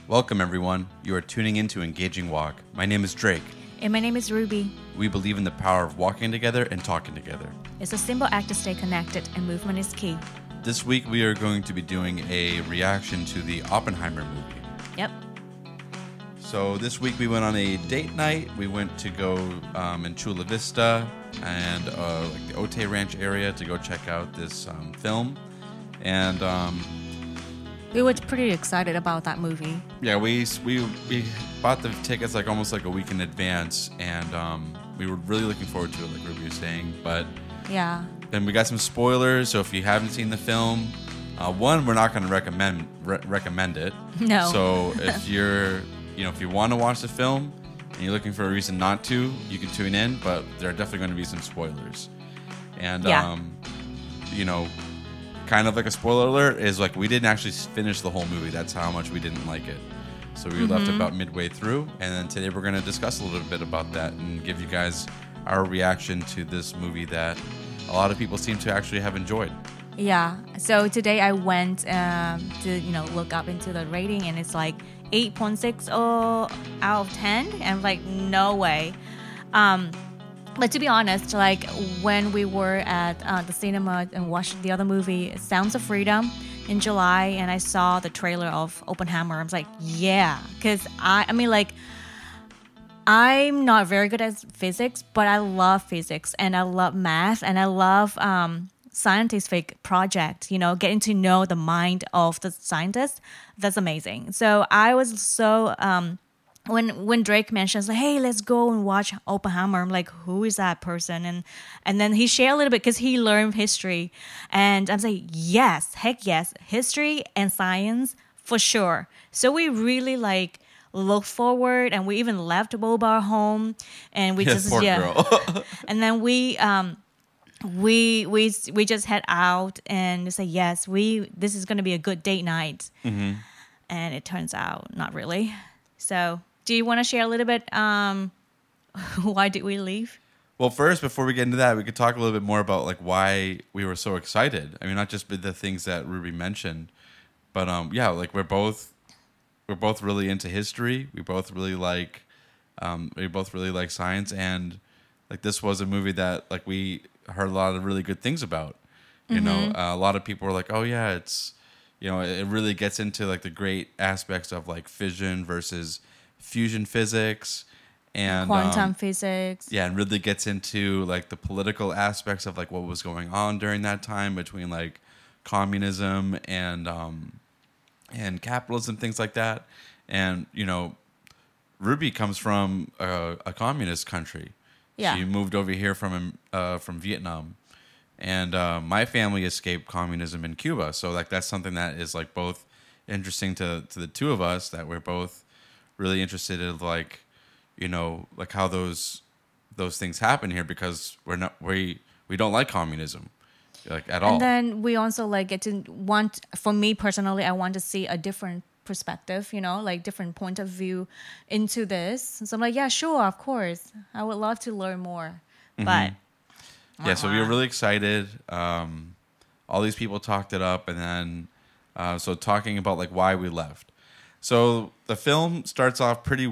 Welcome, everyone. You are tuning into Engaging Walk. My name is Drake. And my name is Rubie. We believe in the power of walking together and talking together. It's a simple act to stay connected, and movement is key. This week, we are going to be doing a reaction to the Oppenheimer movie. Yep. So this week, we went on a date night. We went to go in Chula Vista and like the Otay Ranch area to go check out this film. And we were pretty excited about that movie. yeah, we bought the tickets like almost like a week in advance, and we were really looking forward to it, like Rubie was saying. But Yeah. then we got some spoilers, so if you haven't seen the film, one, we're not going to recommend it. No. So if if you want to watch the film and you're looking for a reason not to, you can tune in. But there are definitely going to be some spoilers. And Yeah. kind of like a spoiler alert is like we didn't actually finish the whole movie. That's how much we didn't like it. So we left about midway through, and then today we're going to discuss a little bit about that and give you guys our reaction to this movie that a lot of people seem to actually have enjoyed. Yeah. So today I went to look up into the rating, and it's like 8.6 out of 10. And I'm like, no way. But to be honest, like when we were at the cinema and watched the other movie, Sounds of Freedom, in July, and I saw the trailer of Oppenheimer, I was like, yeah, because I'm not very good at physics, but I love physics and I love math and I love scientific project. Getting to know the mind of the scientist, that's amazing. So I was so. When Drake mentions like, hey, let's go and watch Oppenheimer, I'm like, who is that person? And then he shared a little bit because he learned history, and I'm like, yes, heck yes, history and science for sure. So we really like look forward, and we even left Boba home, and we Girl. and then we just head out and say yes, this is going to be a good date night, and it turns out not really. So. Do you want to share a little bit why did we leave? Well, first, before we get into that, we could talk a little bit more about like why we were so excited. I mean, not just the things that Rubie mentioned, but like we're both really into history. We both really like science, and like this was a movie that like we heard a lot of really good things about. You know, a lot of people were like, "Oh yeah, it's it really gets into like the great aspects of like fission versus fusion physics and quantum physics." Yeah, and really gets into like the political aspects of like what was going on during that time between like communism and capitalism, things like that. And Rubie comes from a communist country. Yeah. She moved over here from Vietnam, and my family escaped communism in Cuba. So like that's something that is like both interesting to the two of us, that we're both really interested in like how those things happen here, because we don't like communism like at all. And then we also like for me personally, I want to see a different perspective, like different point of view into this. So I'm like, yeah, sure, of course, I would love to learn more. But yeah, so we were really excited. All these people talked it up, and then so talking about like why we left. So the film starts off pretty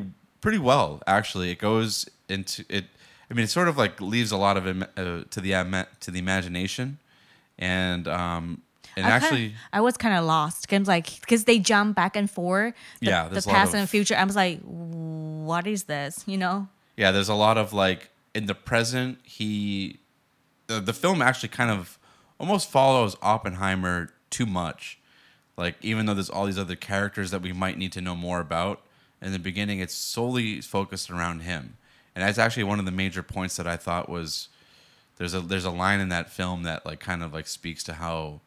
well, actually. It goes into it. I mean, it sort of like leaves a lot of to the imagination, and actually, I was kind of lost because they jump back and forth. The past and the future. I was like, what is this? Yeah, there's a lot of like in the present. The film actually kind of almost follows Oppenheimer too much. Like, even though there's all these other characters that we might need to know more about, in the beginning, it's solely focused around him. And that's actually one of the major points that I thought was, there's a line in that film that like kind of like speaks to how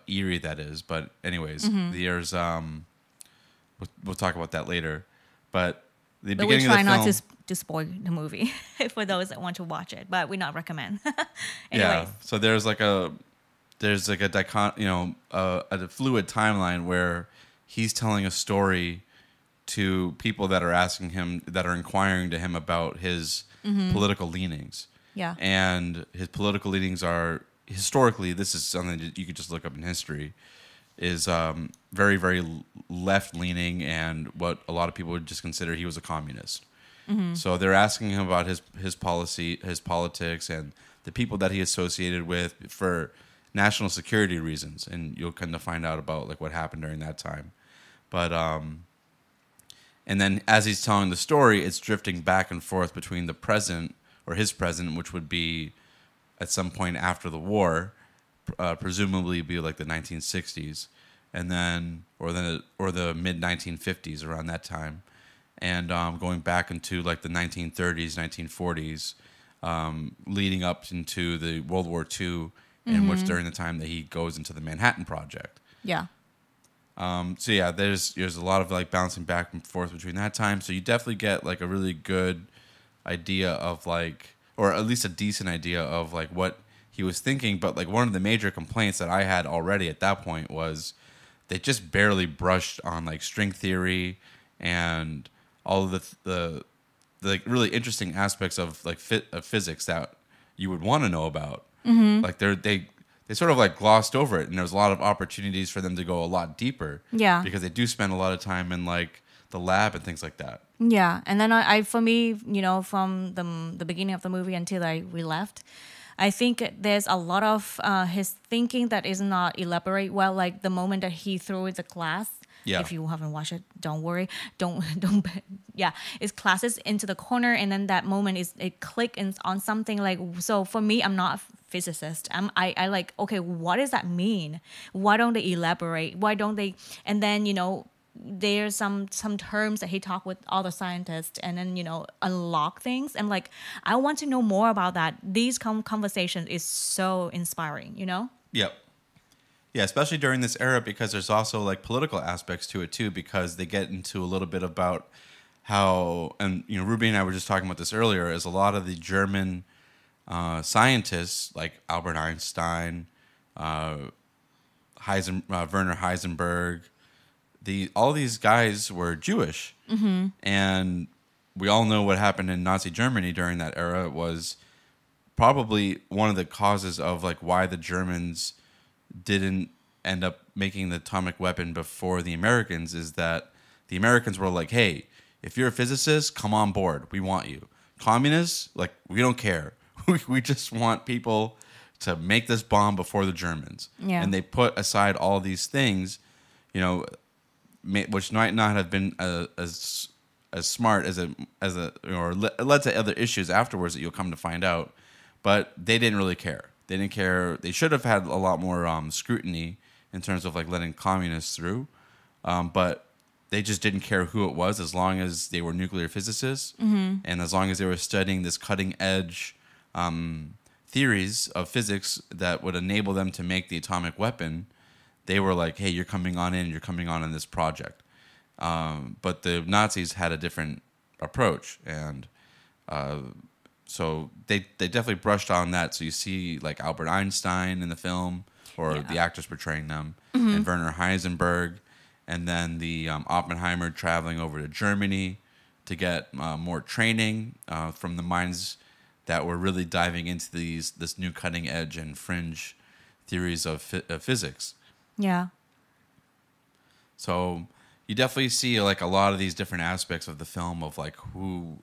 eerie that is. But anyways, there's we'll talk about that later. But the beginning of the film, we try not to spoil the movie for those that want to watch it, but we not recommend. Yeah. So there's like a fluid timeline where he's telling a story to people that are asking him, that are inquiring to him about his political leanings. Yeah. And his political leanings are, historically, this is something that you could just look up in history, is very, very left leaning and what a lot of people would just consider he was a communist. So they're asking him about his policy, his politics, and the people that he associated with for national security reasons. And you'll kind of find out about like what happened during that time. But and then as he's telling the story, it's drifting back and forth between the present or his present, which would be at some point after the war, presumably be like the 1960s, and then or the mid 1950s around that time. And going back into like the 1930s, 1940s, leading up into the World War II, in which during the time that he goes into the Manhattan Project. Yeah. So yeah, there's a lot of like bouncing back and forth between that time. So you definitely get like a really good idea of like, or at least a decent idea of like what he was thinking. But like one of the major complaints that I had already at that point was they just barely brushed on like string theory and all of the like really interesting aspects of like of physics that you would want to know about. Like they sort of like glossed over it, and there's a lot of opportunities for them to go a lot deeper. Yeah. Because they do spend a lot of time in like the lab and things like that. Yeah, and then I for me, you know, from the beginning of the movie until we left, I think there's a lot of his thinking that is not elaborate well. Like the moment that he threw the glass. Yeah. If you haven't watched it, don't worry. Don't. Yeah, it's classes into the corner, and then that moment is it click on something like. So for me, I'm not a physicist. I like, okay, what does that mean? Why don't they elaborate? Why don't they? And then you know, there's some terms that he talked with all the scientists, and then you know, unlock things. And like, I want to know more about that. These conversations is so inspiring. You know. Yep. Yeah, especially during this era, because there's also like political aspects to it too, because they get into a little bit about how, and you know, Rubie and I were just talking about this earlier, is a lot of the German scientists like Albert Einstein, Werner Heisenberg, all these guys were Jewish, and we all know what happened in Nazi Germany during that era was probably one of the causes of like why the Germans didn't end up making the atomic weapon before the Americans, is that the Americans were like, hey, if you're a physicist, come on board. We want you. Communists, like, we don't care. We just want people to make this bomb before the Germans. Yeah. And they put aside all these things, you know, which might not have been as smart or led to other issues afterwards that you'll come to find out. But they didn't really care. They didn't care. They should have had a lot more scrutiny in terms of like letting communists through, but they just didn't care who it was as long as they were nuclear physicists and as long as they were studying this cutting edge theories of physics that would enable them to make the atomic weapon. They were like, hey, you're coming on in this project. But the Nazis had a different approach, and so they definitely brushed on that. So you see like Albert Einstein in the film, or the actors portraying them, and Werner Heisenberg, and then the Oppenheimer traveling over to Germany to get more training from the minds that were really diving into this new cutting edge and fringe theories of physics. Yeah. So you definitely see like a lot of these different aspects of the film of like who.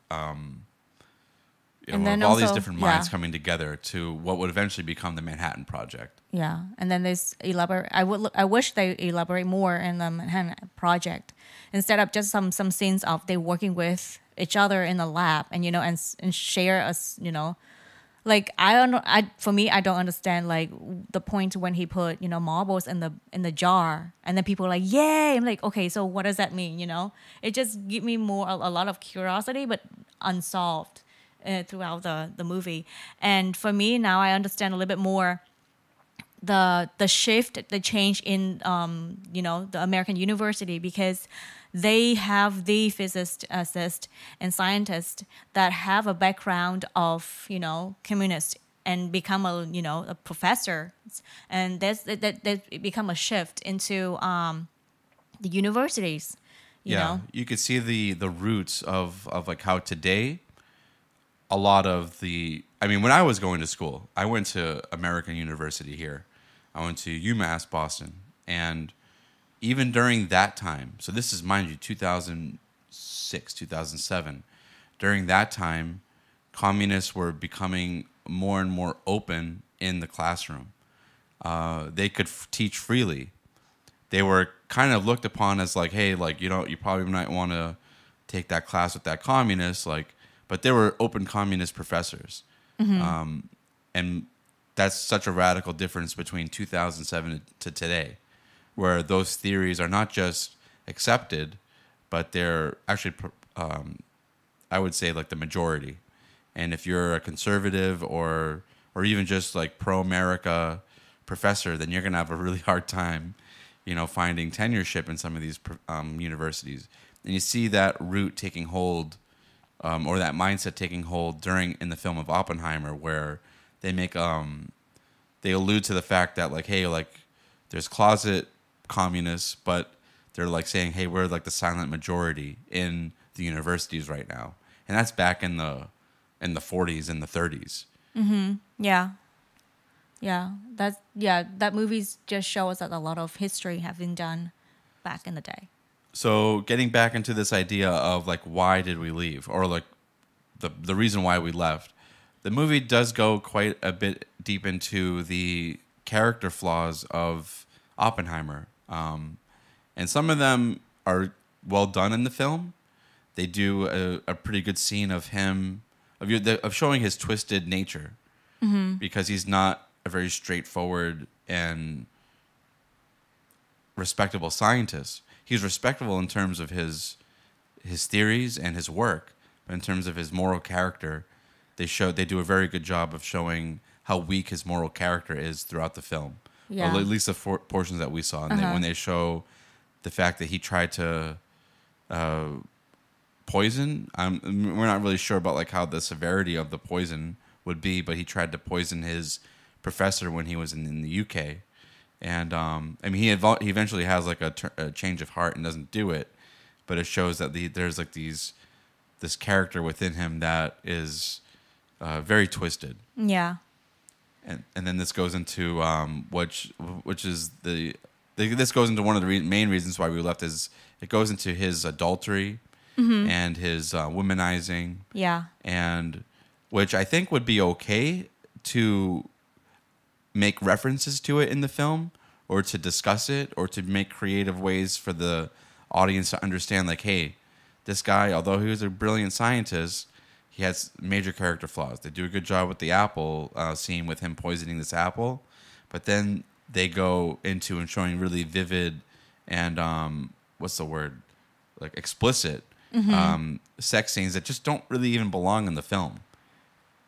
And then all these also, different minds coming together to what would eventually become the Manhattan Project. Yeah, and then there's elaborate. I wish they elaborate more in the Manhattan Project instead of just some scenes of they working with each other in the lab and you know and share us, you know, like I don't know. For me, I don't understand like the point when he put you know marbles in the jar and then people are like yay. I'm like okay, so what does that mean? You know, it just give me more a lot of curiosity but unsolved. Throughout the movie, and for me now I understand a little bit more the shift, the change in you know the American university, because they have the physicists and scientists that have a background of you know communist and become a you know a professor, and that become a shift into the universities. You know? You could see the roots of like how today. A lot of when I was going to school, I went to American University here. I went to UMass Boston. And even during that time, so this is, mind you, 2006, 2007. During that time, communists were becoming more and more open in the classroom. They could teach freely. They were kind of looked upon as like, hey, like, you probably might want to take that class with that communist, like, but they were open communist professors. And that's such a radical difference between 2007 to today, where those theories are not just accepted, but they're actually, I would say, like the majority. And if you're a conservative or even just like pro-America professor, then you're going to have a really hard time, finding tenureship in some of these universities. And you see that root taking hold, or that mindset taking hold in the film of Oppenheimer, where they they allude to the fact that, like, hey, like, there's closet communists, but they're like saying, hey, we're like the silent majority in the universities right now. And that's back in the 40s and the 30s. Yeah. That movies just show us that a lot of history have been done back in the day. So getting back into this idea of like, why did we leave, or like the reason why we left, the movie does go quite a bit deep into the character flaws of Oppenheimer. And some of them are well done in the film. They do a pretty good scene of him, of showing his twisted nature, because he's not a very straightforward and respectable scientist. He's respectable in terms of his theories and his work, but in terms of his moral character, they do a very good job of showing how weak his moral character is throughout the film. Yeah. Or at least the portions that we saw. And when they show the fact that he tried to poison, we're not really sure about like how the severity of the poison would be, but he tried to poison his professor when he was in the UK. And he eventually has like a change of heart and doesn't do it, but it shows that there's like this character within him that is very twisted. Yeah. And then this goes into which is this goes into one of the main reasons why we left, is it goes into his adultery and his womanizing. Yeah. And which I think would be okay to make references to it in the film, or to discuss it, or to make creative ways for the audience to understand, like, hey, this guy, although he was a brilliant scientist, he has major character flaws. They do a good job with the apple scene with him poisoning this apple, but then they go into and showing really vivid and what's the word, like explicit sex scenes that just don't really even belong in the film.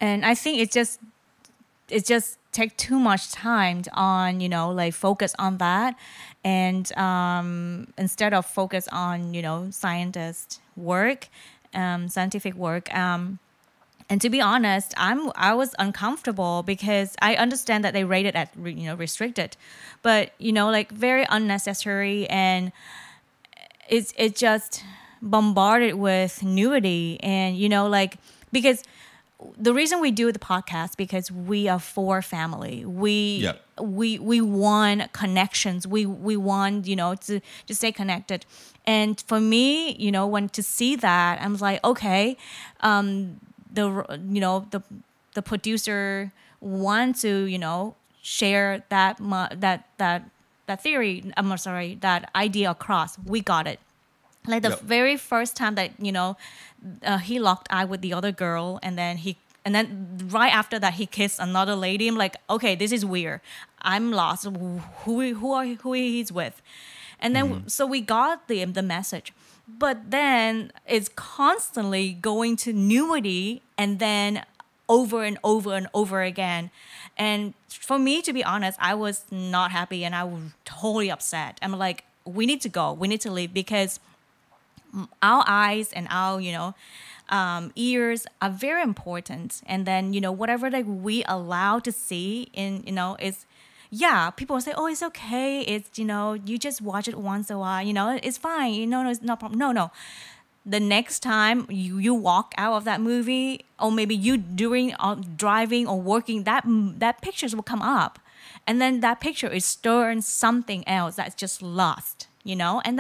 And I think it just take too much time on, like focus on that, and instead of focus on, scientific work. And to be honest, I was uncomfortable because I understand that they rated at restricted, but like very unnecessary, and it just bombarded with nudity, and because the reason we do the podcast, because we are for family. We want connections. We want to stay connected. And for me, when to see that, I'm like, okay, the producer want to share that theory. I'm sorry, that idea across. We got it. Like the very first time that he locked eye with the other girl, and then right after that he kissed another lady. I'm like, okay, this is weird. I'm lost. Who he's with, and then so we got the message, but then it's constantly going to nudity, and then over and over and over again. And for me, to be honest, I was not happy, and I was totally upset. I'm like, we need to go. We need to leave, because our eyes and our ears are very important. And then whatever like we allow to see in is, people say, oh, it's okay, it's you just watch it once a while, it's fine, no, it's no problem. No, the next time you walk out of that movie, or maybe you doing driving or working, that pictures will come up, and then that picture is stirring something else that's just lost. and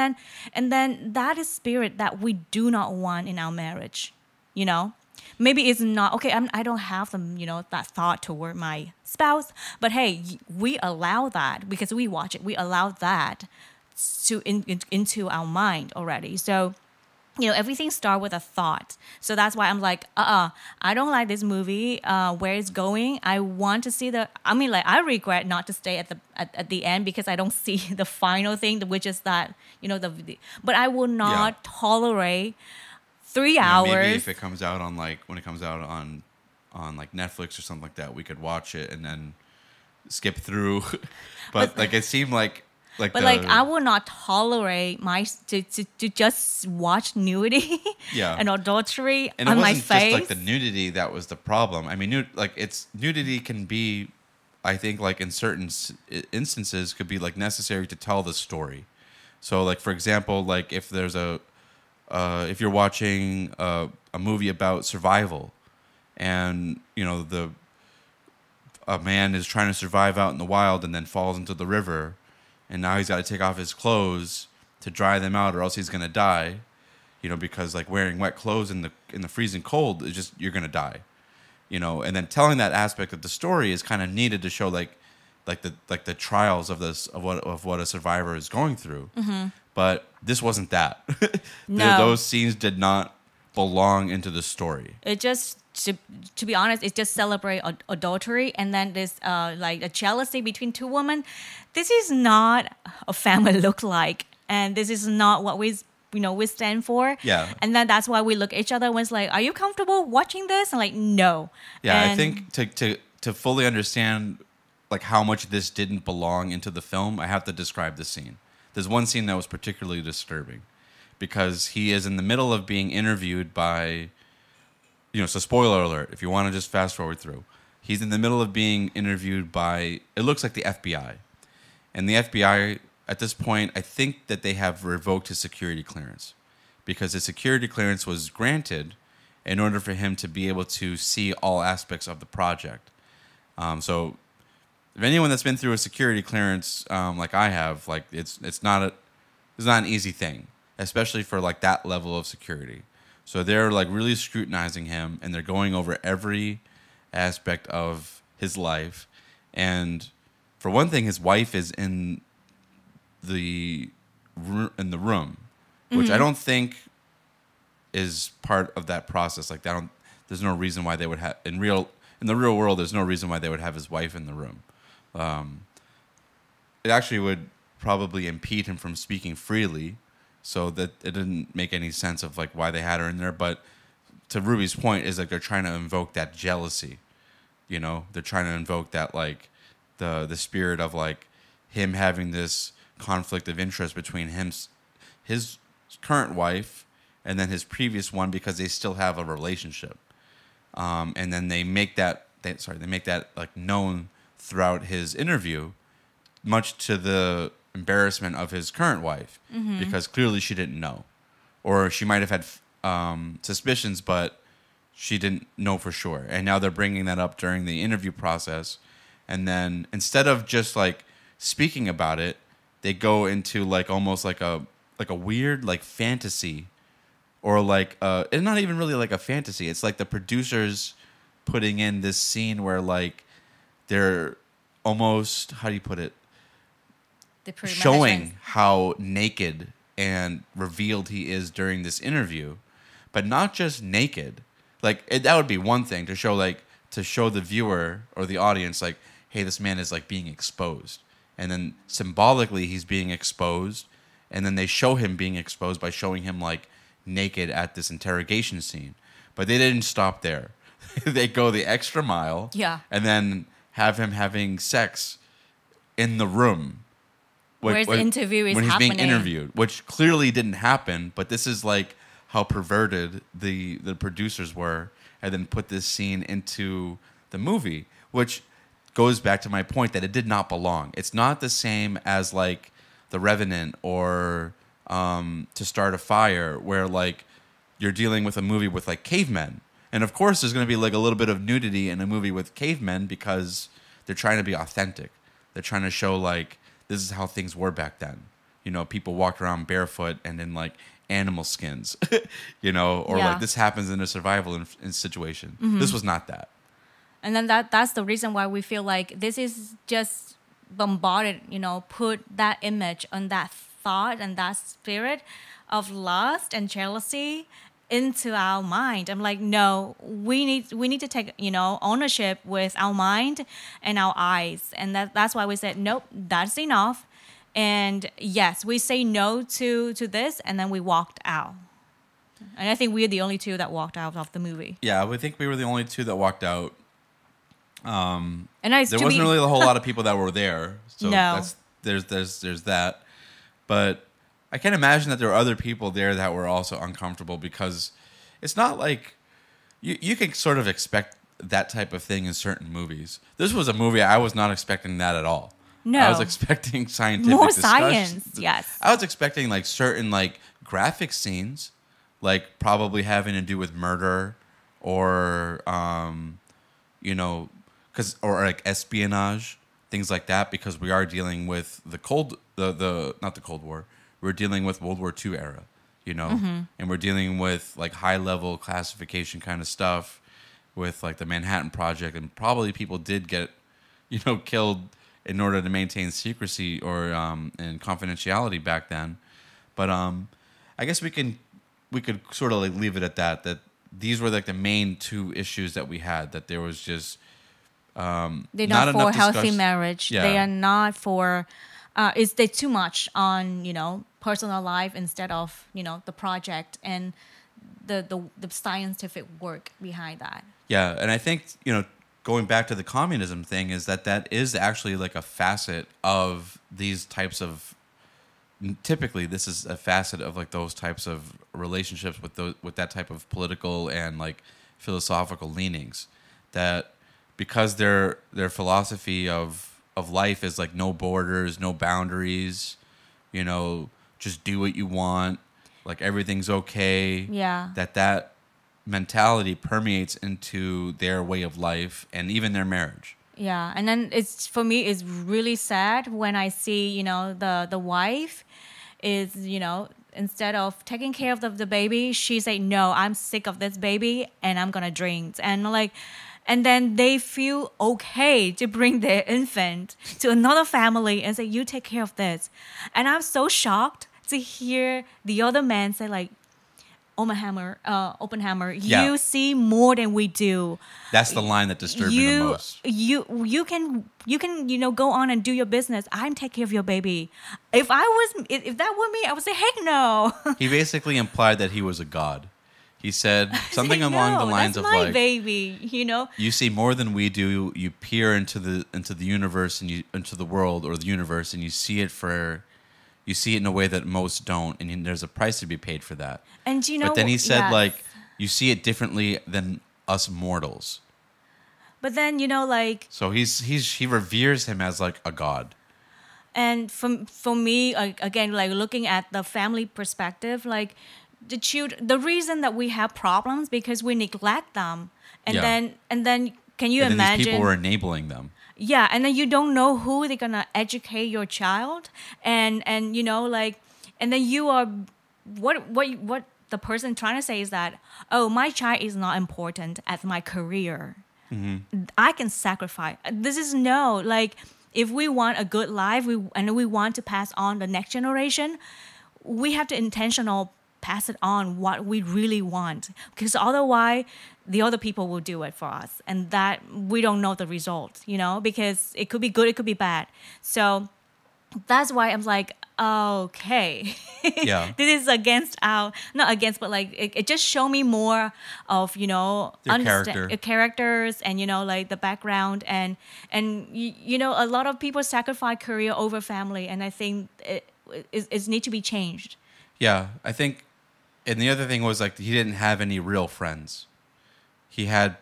then that is spirit that we do not want in our marriage, you know. Maybe it's not okay. I don't have them, that thought toward my spouse. But hey, we allow that because we watch it. We allow that into our mind already. So everything starts with a thought. So that's why I'm like, I don't like this movie. Where it's going, I want to see I regret not to stay at the end because I don't see the final thing, which is that but I will not tolerate 3 hours. Maybe if it comes out on when it comes out on like Netflix or something like that, we could watch it and then skip through. but like it seemed like. I will not tolerate to just watch nudity and adultery and on it my wasn't face. just like the nudity that was the problem. I mean, nudity can be, I think, like in certain instances, could be like necessary to tell the story. So, like for example, like if there's if you're watching a movie about survival, and a man is trying to survive out in the wild and then falls into the river. And now he's got to take off his clothes to dry them out, or else he's gonna die. Because like wearing wet clothes in the freezing cold is just you're gonna die. And then telling that aspect of the story is kind of needed to show like the trials of what a survivor is going through. Mm-hmm. But this wasn't that. No. Those scenes did not belong into the story. It just to be honest, it just celebrate adultery, and then this like a jealousy between two women. This is not a family look like, and this is not what we stand for. Yeah. And then that's why we look at each other when it's like, are you comfortable watching this? And like, no. Yeah, and I think to fully understand like how much this didn't belong into the film, I have to describe the scene. There's one scene that was particularly disturbing because he is in the middle of being interviewed by, so spoiler alert, if you want to just fast forward through. He's in the middle of being interviewed by, it looks like the FBI. And the FBI, at this point, I think that they have revoked his security clearance because his security clearance was granted in order for him to be able to see all aspects of the project. So if anyone that's been through a security clearance like I have, like it's not an easy thing, especially for like that level of security. So they're like really scrutinizing him, and they're going over every aspect of his life. And for one thing, his wife is in the room, which I don't think is part of that process. Like there's no reason why they would have in the real world. There's no reason why they would have his wife in the room. It actually would probably impede him from speaking freely. So that it didn't make any sense of like why they had her in there. But to Rubie's point is like they're trying to invoke that jealousy. They're trying to invoke that like the spirit of like him having this conflict of interest between his current wife and then his previous one because they still have a relationship. And then they make that like known throughout his interview, much to the embarrassment of his current wife, because clearly she didn't know, or she might have had suspicions, but she didn't know for sure. And now they're bringing that up during the interview process, and then instead of just like speaking about it, they go into like almost like a weird like fantasy, or like it's not even really like a fantasy. It's like the producers putting in this scene where like they're almost, how do you put it? Showing how naked and revealed he is during this interview, but not just naked. Like that would be one thing to show the viewer or the audience like, hey, this man is like being exposed, and then symbolically he's being exposed, and then they show him being exposed by showing him like naked at this interrogation scene. But they didn't stop there. They go the extra mile, and then have him having sex in the room. Where's the interview is when he's happening. being interviewed, which clearly didn't happen, but this is like how perverted the producers were, and then put this scene into the movie, which goes back to my point that it did not belong. It's not the same as like The Revenant or To Start a Fire, where like you're dealing with a movie with like cavemen, and of course there's going to be like a little bit of nudity in a movie with cavemen because they're trying to be authentic. They're trying to show like this is how things were back then. people walked around barefoot and in like animal skins, or Yeah. like this happens in a survival in situation. This was not that. And then that's the reason why we feel like this is just bombarded, put that image and that thought and that spirit of lust and jealousy into our mind. I'm like, no, we need to take, ownership with our mind and our eyes. And that's why we said, nope, that's enough. And yes, we say no to this, and then we walked out. And I think we're the only two that walked out of the movie. Yeah, I think we were the only two that walked out. And There wasn't really a whole lot of people that were there, so No. there's that. But I can imagine that there were other people there that were also uncomfortable, because it's not like you can sort of expect that type of thing in certain movies. This was a movie I was not expecting that at all. No. I was expecting scientific More discussion. science, yes. I was expecting like certain like graphic scenes, like probably having to do with murder or or like espionage, things like that, because we are dealing with not the Cold War. We're dealing with World War II era, and we're dealing with like high level classification kind of stuff with like the Manhattan Project, and probably people did get, killed in order to maintain secrecy or and confidentiality back then. But I guess we could sort of like leave it at that. That these were like the main two issues that we had. That there was just they're not not for enough healthy discuss- marriage. Yeah. They are not for. It's they too much on personal life instead of the project and the scientific work behind that. Yeah, and I think, going back to the communism thing, is that is actually like a facet of these types of. Typically, this is a facet of like those types of relationships with that type of political and like philosophical leanings. That because their philosophy of life is like no borders, no boundaries, just do what you want, like everything's okay. Yeah. That mentality permeates into their way of life and even their marriage. Yeah, and then for me it's really sad when I see the wife is instead of taking care of the baby, she say no, I'm sick of this baby and I'm gonna drink, and then they feel okay to bring their infant to another family and say you take care of this, and I'm so shocked to hear the other man say like, Oppenheimer, Yeah. you see more than we do. That's the line that disturbed me the most. You can go on and do your business. I'm taking care of your baby. If that were me, I would say heck no. He basically implied that he was a god. He said something Say, along no, the lines that's of my like, baby. you see more than we do. You peer into the universe and into the world or the universe, and you see it in a way that most don't, and there's a price to be paid for that. And But then he said yes. like, you see it differently than us mortals. But then So he reveres him as like a god. and for me, again, like looking at the family perspective, like the reason that we have problems because we neglect them, and Yeah. then can you And then imagine these people were enabling them. Yeah, and then you don't know who they're gonna educate your child, and and then you are what the person trying to say is that, oh, my child is not important as my career. I can sacrifice. This is no, like, if we want a good life, and we want to pass on the next generation, we have to intentional pass it on what we really want, because otherwise the other people will do it for us, and that we don't know the result, because it could be good, it could be bad. So that's why I'm like, okay, Yeah. this is against not against, but like it just show me more of character. characters and like the background, and a lot of people sacrifice career over family, and I think it need to be changed. Yeah, I think, and the other thing was like he didn't have any real friends. He had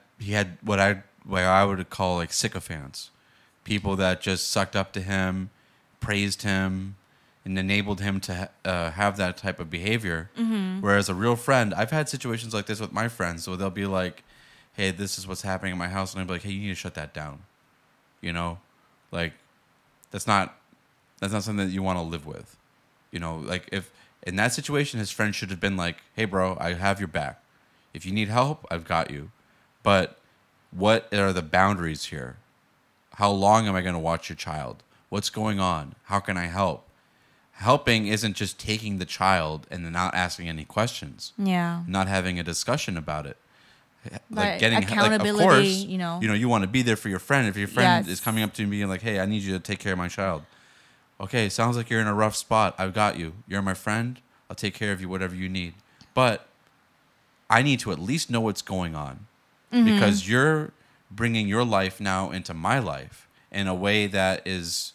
what I would call like sycophants, people that just sucked up to him, praised him, and enabled him to have that type of behavior. Mm-hmm. Whereas a real friend, I've had situations like this with my friends, so they'll be like, "Hey, this is what's happening in my house," and I'll be like, "Hey, you need to shut that down," like that's not something that you want to live with. like if in that situation, his friend should have been like, "Hey, bro, I have your back. If you need help, I've got you." But what are the boundaries here? How long am I going to watch your child? What's going on? How can I help? Helping isn't just taking the child and then not asking any questions, Yeah. not having a discussion about it. Like Like, accountability, of course, you know. you want to be there for your friend. If your friend Yes. is coming up to you and being like, "Hey, I need you to take care of my child." Okay, sounds like you're in a rough spot. I've got you. You're my friend. I'll take care of you, whatever you need. But I need to at least know what's going on because you're bringing your life now into my life in a way that is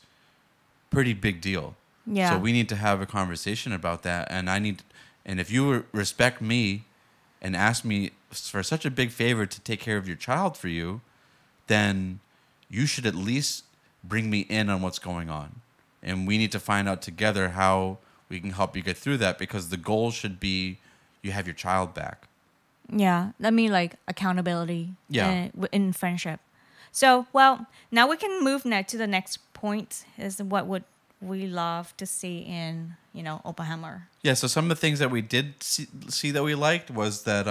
pretty big deal. Yeah. So we need to have a conversation about that. And if you respect me and ask me for such a big favor to take care of your child for you, then you should at least bring me in on what's going on. And we need to find out together how we can help you get through that because the goal should be you have your child back. Yeah, I mean like accountability. Yeah. In friendship. So, well, now we can move next to the next point is what would we love to see in, Oppenheimer. Yeah, so some of the things that we did see that we liked was that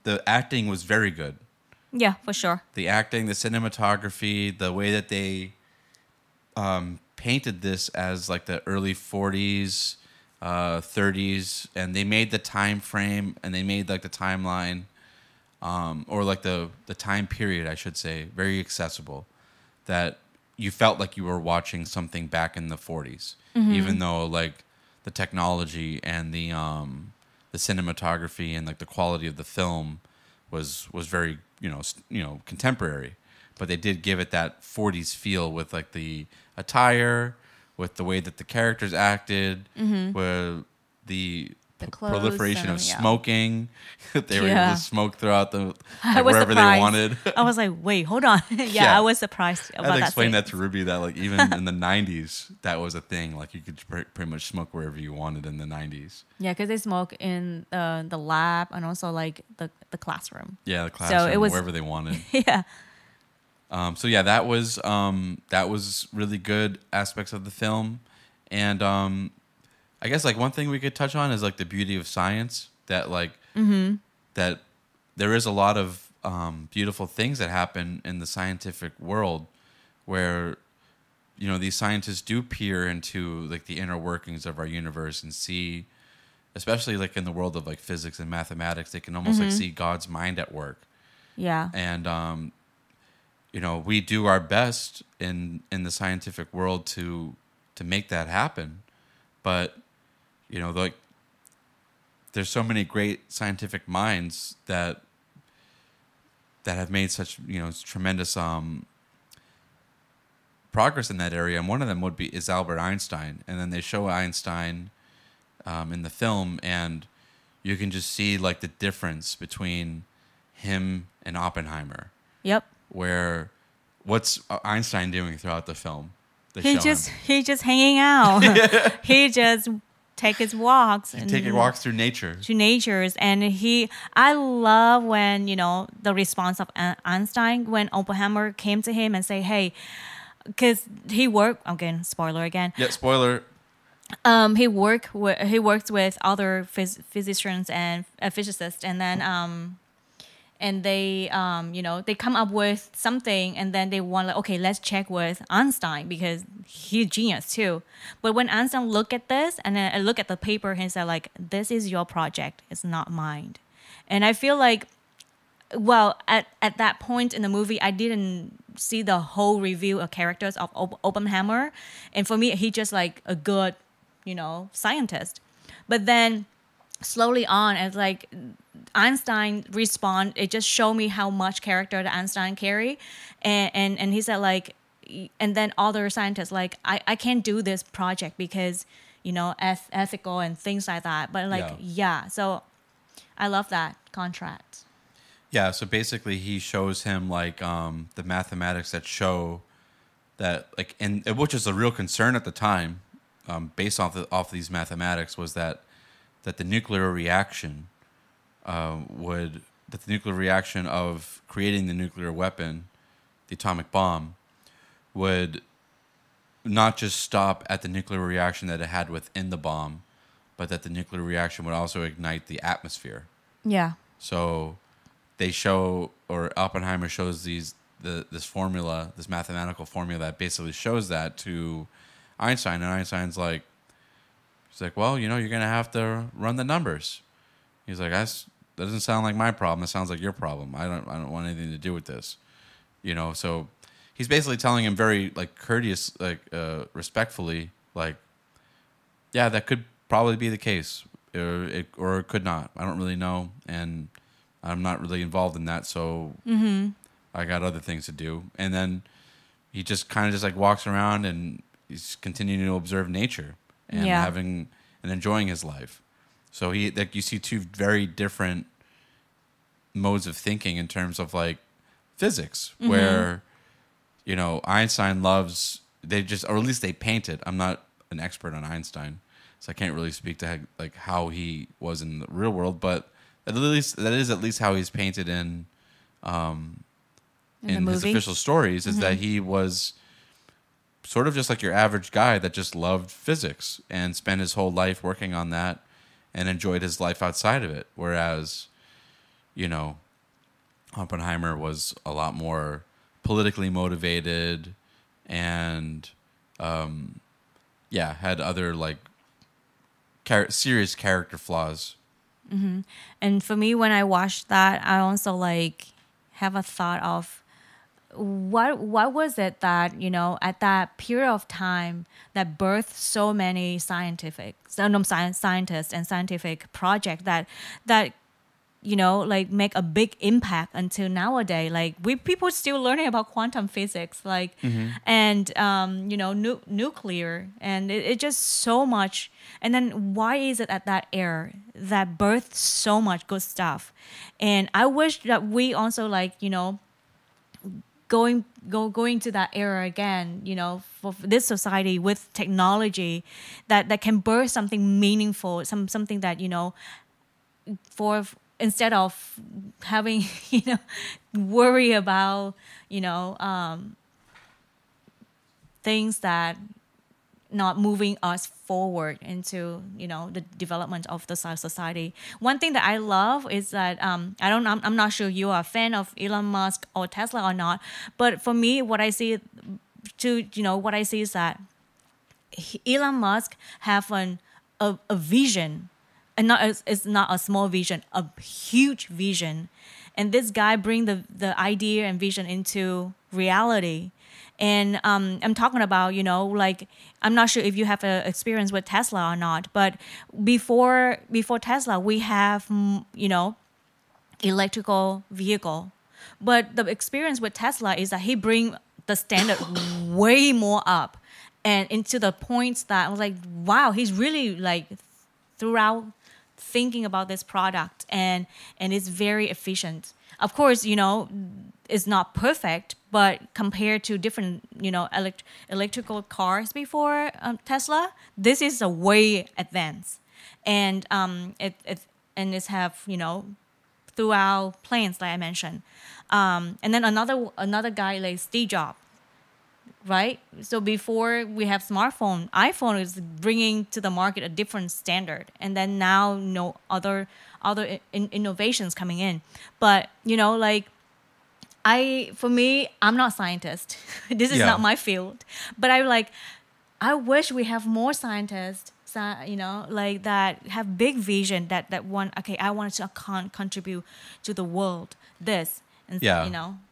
the acting was very good. Yeah, for sure. The acting, the cinematography, the way that they painted this as like the early 40s, 30s, and they made the time frame and they made like the timeline, or like the time period, I should say, very accessible. That you felt like you were watching something back in the 40s, even though like the technology and the cinematography and like the quality of the film was very contemporary, but they did give it that 40s feel with like the attire, with the way that the characters acted, with the clothes proliferation and, of yeah. smoking. They were able to smoke throughout the I was wherever surprised. they wanted. I was like, wait, hold on. Yeah, I was surprised I about had to that. explain scene. that to Rubie that like even in the 90s that was a thing. Like you could pretty much smoke wherever you wanted in the 90s. Yeah, because they smoke in the lab and also like the classroom. Yeah, the classroom, it was- wherever they wanted. Yeah. So yeah, that was really good aspects of the film, and I guess like one thing we could touch on is like the beauty of science. That like that there is a lot of beautiful things that happen in the scientific world, where these scientists do peer into like the inner workings of our universe and see, especially like in the world of like physics and mathematics, they can almost like see God's mind at work. Yeah. And we do our best in the scientific world to make that happen, but like there's so many great scientific minds that have made such tremendous progress in that area, and one of them is Albert Einstein. And then they show Einstein in the film, and you can just see like the difference between him and Oppenheimer. Yep. Where what's Einstein doing throughout the film? He just hanging out. He just take his walks taking walks through nature. To natures, and I love when the response of Einstein when Oppenheimer came to him and say, "Hey," because he worked again. Spoiler again. Yeah, spoiler. He works with other physicians and physicists, and then and they they come up with something, and then they want like, okay, let's check with Einstein because he's genius too. But when Einstein look at this and then I look at the paper, he said like, this is your project, it's not mine. And I feel like, well, at that point in the movie, I didn't see the whole review of characters of Oppenheimer, and for me, he just like a good scientist. But then slowly on, as like Einstein respond, it just showed me how much character that Einstein carry, and he said like, and then other scientists like, I can't do this project because ethical and things like that. But like so I love that contract. Yeah, so basically he shows him like the mathematics that show that like, and which is a real concern at the time, based off these mathematics, was that the nuclear reaction the nuclear reaction of creating the nuclear weapon, the atomic bomb, would not just stop at the nuclear reaction that it had within the bomb, but that the nuclear reaction would also ignite the atmosphere. Yeah. So they show, or Oppenheimer shows this formula, this mathematical formula that basically shows that to Einstein, and Einstein's like, he's like, well, you're gonna have to run the numbers. He's like, that doesn't sound like my problem. It sounds like your problem. I don't want anything to do with this. So he's basically telling him very like courteous, like respectfully, like, yeah, that could probably be the case, or it could not. I don't really know, and I'm not really involved in that, so I got other things to do. And then he just kind of just like walks around and he's continuing to observe nature and having and enjoying his life. So you see two very different modes of thinking in terms of like physics, where Einstein loves, or at least they painted. I'm not an expert on Einstein, so I can't really speak to like how he was in the real world, but at least that is at least how he's painted in his official stories, is that he was sort of just like your average guy that just loved physics and spent his whole life working on that and enjoyed his life outside of it. Whereas, Oppenheimer was a lot more politically motivated and, had other like serious character flaws. And for me, when I watched that, I also like have a thought of what was it that at that period of time that birthed so many scientists and scientific project that like make a big impact until nowadays. Like people still learning about quantum physics, like and nuclear, and it just so much. And then why is it at that era that birthed so much good stuff? And I wish that we also like going to that era again, for this society with technology that can birth something meaningful, something that for instead of having worry about things that not moving us forward into the development of the society. One thing that I love is that I'm not sure you are a fan of Elon Musk or Tesla or not, but for me, what I see is that Elon Musk have a vision, and it's not a small vision, a huge vision, and this guy bring the idea and vision into reality. And I'm talking about, like, I'm not sure if you have an experience with Tesla or not, but before Tesla, we have, electrical vehicle. But the experience with Tesla is that he bring the standard way more up and into the points that I was like, wow, he's really like throughout thinking about this product, and it's very efficient. Of course, it's not perfect, but compared to different, electrical cars before Tesla, this is a way advanced, and it's have throughout planes like I mentioned, and then another guy like Steve Jobs, right? So before we have smartphone, iPhone is bringing to the market a different standard, and then now other innovations coming in, but like. For me, I'm not a scientist. This is not my field. But I wish we have more scientists, like that have big vision that want, okay, I want to contribute to the world, this. And,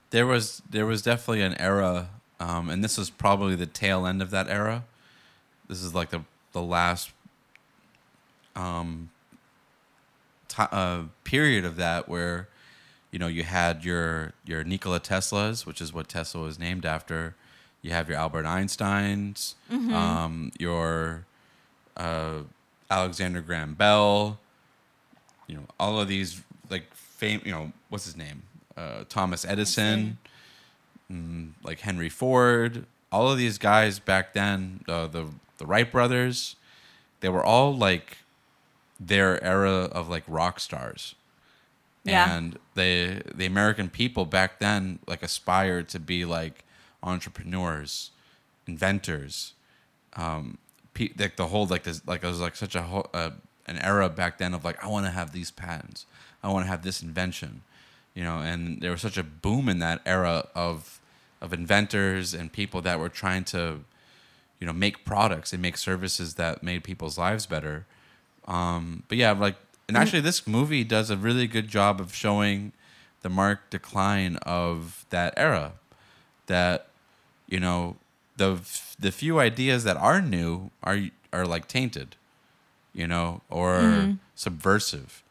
There was definitely an era, and this is probably the tail end of that era. This is like the last period of that where, you had your Nikola Teslas, which is what Tesla was named after. You have your Albert Einsteins, your Alexander Graham Bell. All of these like what's his name? Thomas Edison, like Henry Ford. All of these guys back then, the Wright brothers, they were all like their era of like rock stars. Yeah. And the American people back then like aspired to be like entrepreneurs, inventors, like the whole like this like it was like such a whole, an era back then of like I want to have these patents, I want to have this invention, and there was such a boom in that era of inventors and people that were trying to make products and make services that made people's lives better. But yeah, like, and actually this movie does a really good job of showing the marked decline of that era, that the few ideas that are new are like tainted, or subversive,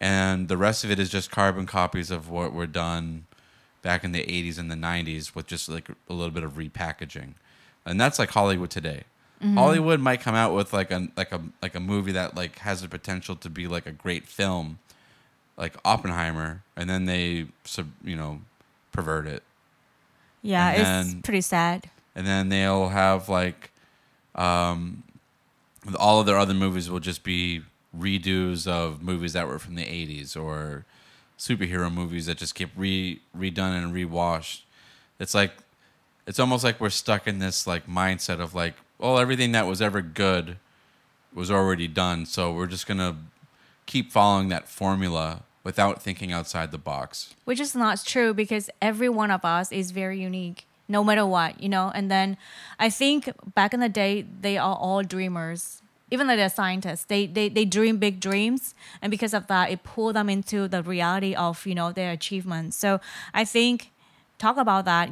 and the rest of it is just carbon copies of what were done back in the 80s and the 90s with just like a little bit of repackaging. And that's like Hollywood today. Hollywood might come out with like a movie that like has the potential to be like a great film, like Oppenheimer, and then they pervert it. Yeah, and it's pretty sad. And then they'll have like all of their other movies will just be redos of movies that were from the 80s, or superhero movies that just keep redone and rewashed. It's almost like we're stuck in this like mindset of like, well, everything that was ever good was already done, so we're just gonna keep following that formula without thinking outside the box. Which is not true, because every one of us is very unique, no matter what, And then I think back in the day, they are all dreamers. Even though they're scientists, they dream big dreams, and because of that, it pulled them into the reality of their achievements. So I think talk about that.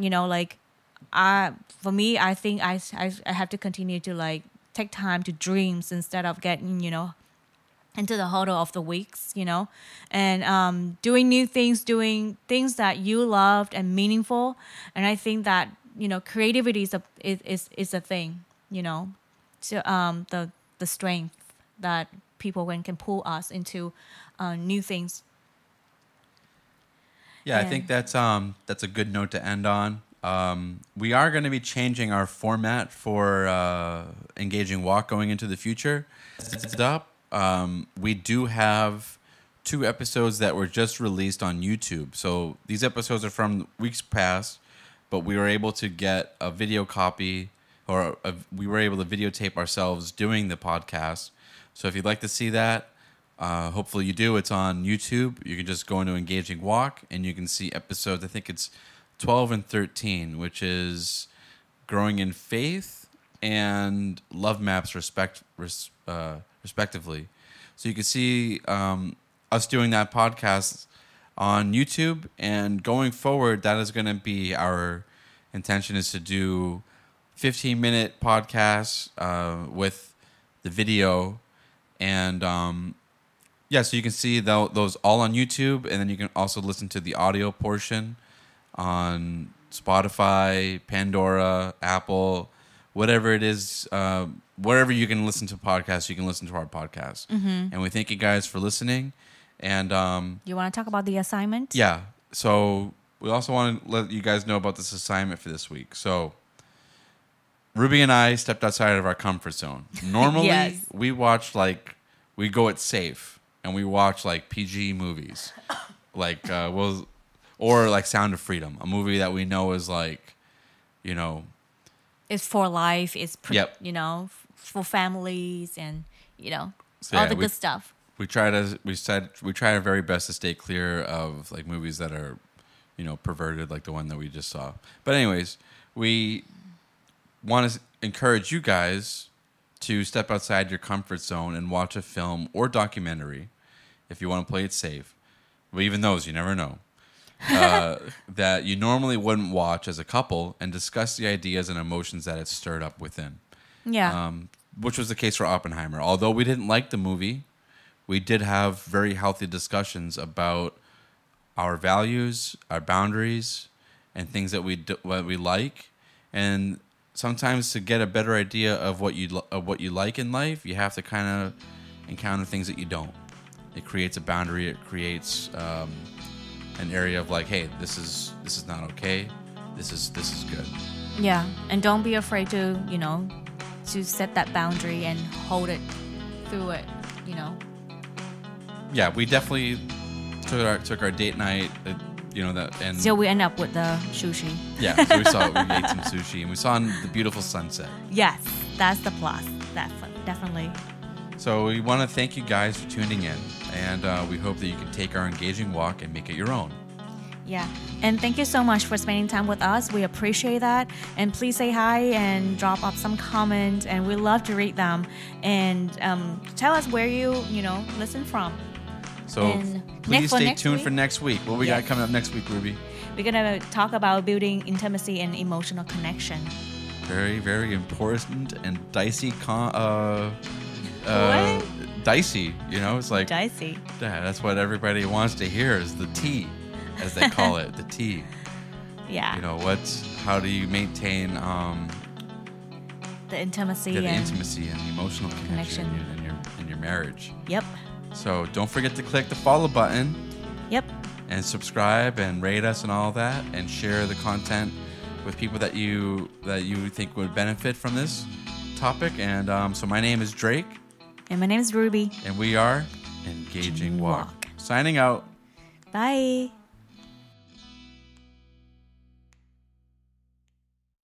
For me, I think I have to continue to like take time to dreams instead of getting into the huddle of the weeks, and doing new things, doing things that you loved and meaningful. And I think that creativity is a thing, so the strength that people can pull us into new things. Yeah, I think that's a good note to end on. We are going to be changing our format for Engaging Walk going into the future. We do have 2 episodes that were just released on YouTube. So these episodes are from weeks past, but we were able to get a video copy, or we were able to videotape ourselves doing the podcast. So if you'd like to see that, hopefully you do. It's on YouTube. You can just go into Engaging Walk, and you can see episodes. I think it's 12 and 13, which is Growing in Faith and Love Maps, respectively. So you can see us doing that podcast on YouTube, and going forward, that is going to be our intention, is to do 15-minute podcasts with the video, and so you can see those all on YouTube, and then you can also listen to the audio portion on Spotify, Pandora, Apple, whatever it is, wherever you can listen to podcasts, you can listen to our podcast. And we thank you guys for listening. And you want to talk about the assignment? Yeah. So we also want to let you guys know about this assignment for this week. So Rubie and I stepped outside of our comfort zone. Normally, Yes. we go it safe, and we watch like PG movies, like or like Sound of Freedom, a movie that we know is like, It's for life. It's Yep. For families, and So, all yeah, the good stuff. we try our very best to stay clear of like movies that are, perverted, like the one that we just saw. But anyways, we want to encourage you guys to step outside your comfort zone and watch a film or documentary if you want to play it safe. But even those, you never know. That you normally wouldn't watch as a couple, and discuss the ideas and emotions that it stirred up within. Yeah. Which was the case for Oppenheimer. Although we didn't like the movie, we did have very healthy discussions about our values, our boundaries, and things that what we like. And sometimes to get a better idea of what you like in life, you have to kind of encounter things that you don't. It creates a boundary. It creates an area of like, hey, this is not okay. This is good. Yeah, and don't be afraid to to set that boundary and hold it through it. Yeah, we definitely took our date night you know that, and So we end up with the sushi. yeah, so we ate some sushi, and we saw the beautiful sunset. Yes, that's the plus. Definitely. So we want to thank you guys for tuning in, and we hope that you can take our engaging walk and make it your own. Yeah, and thank you so much for spending time with us. We appreciate that, and please say hi and drop up some comments, and we love to read them. And tell us where you listen from. So And please stay tuned week? for next week. What we got coming up next week, Rubie? We're gonna talk about building intimacy and emotional connection. Very, very important and dicey. What? Dicey, it's like Dicey. yeah, that's what everybody wants to hear is the tea, as they call it, the tea. Yeah. How do you maintain The intimacy the and intimacy and the emotional connection in your marriage. Yep. So don't forget to click the follow button Yep. and subscribe and rate us and all that, and share the content with people that you think would benefit from this topic. And so my name is Drake, And my name is Rubie. and we are Engaging Walk. Signing out. Bye.